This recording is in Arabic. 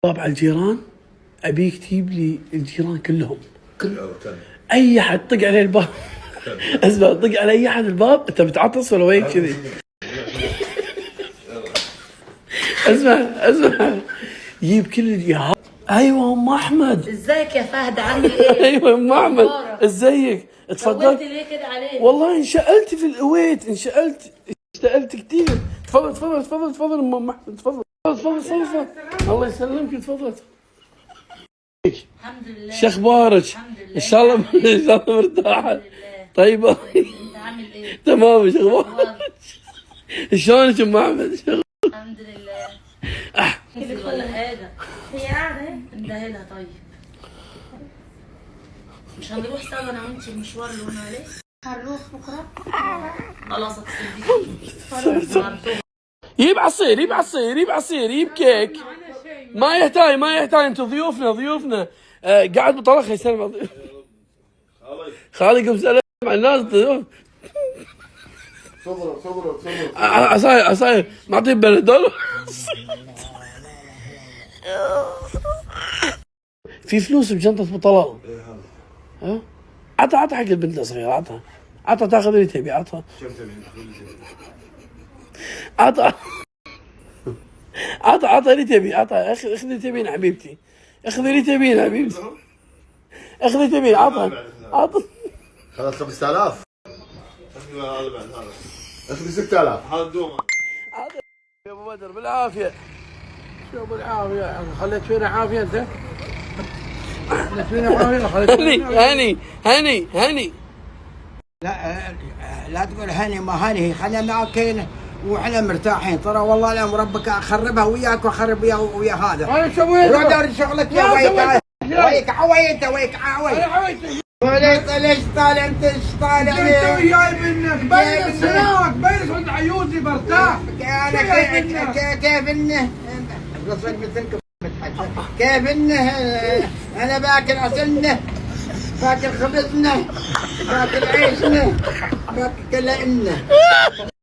باب على الجيران، ابيك تجيب لي الجيران كلهم اي حد طق عليه الباب. اسمع، طق على اي حد الباب، انت بتعطس ولا وين كذي؟ اسمع جيب كل الجهات. ايوه ام احمد، ازيك يا فهد، عامل ايه؟ ايوه ام احمد، ازيك؟ اتفضل. طولت ليه كده علينا؟ والله انشألت في الكويت، اشتغلت كثير. تفضل ام احمد، تفضل. الله يسلمك، تفضل. الحمد لله. شو اخبارك؟ الحمد لله. ان شاء الله مرتاحه. الحمد لله. طيبه. انت عامل ايه؟ تمام. شو اخبارك؟ شلونك ام احمد؟ الحمد لله. كده ولا حاجه؟ هي قاعده اهي، اندهلها. طيب مش هنروح سوا انا وانت المشوار اللي قلنا عليه؟ هنروح بكره. خلاص اتصل. يجيب عصير، يجيب كيك. ما يحتاج. انتم ضيوفنا. قاعد بطلخ يسلم على خالي. قم سلم على الناس. صبروا عصاير معطيه بلدول. في فلوس بجنطة ابو طلال. ها؟ عطها حق البنت الصغيرة. عطها تاخذ اللي تبي. عطها اللي تبي. عطها. اخذ اللي تبين حبيبتي. عطها. خلاص 5000. اخذ 6000. هذا دوما. يا ابو بدر بالعافيه. شو بالعافيه؟ خليت فينا عافيه انت. هني. لا تقول هني، ما هني، خلينا ناكل واحنا مرتاحين. ترى والله اليوم ربك اخربها وياك واخرب ويا هذا. انا سويت. روح دار شغلك يا ويك عويت. ليش طالع انت؟ ايش طالع؟ انت جاي منك بين سناك، بين وانت عيوزي برتاح. كيف انه كيف انه انا باكل عسلنا، باكل خبزنا، باكل عيشنا، باكل كلنا.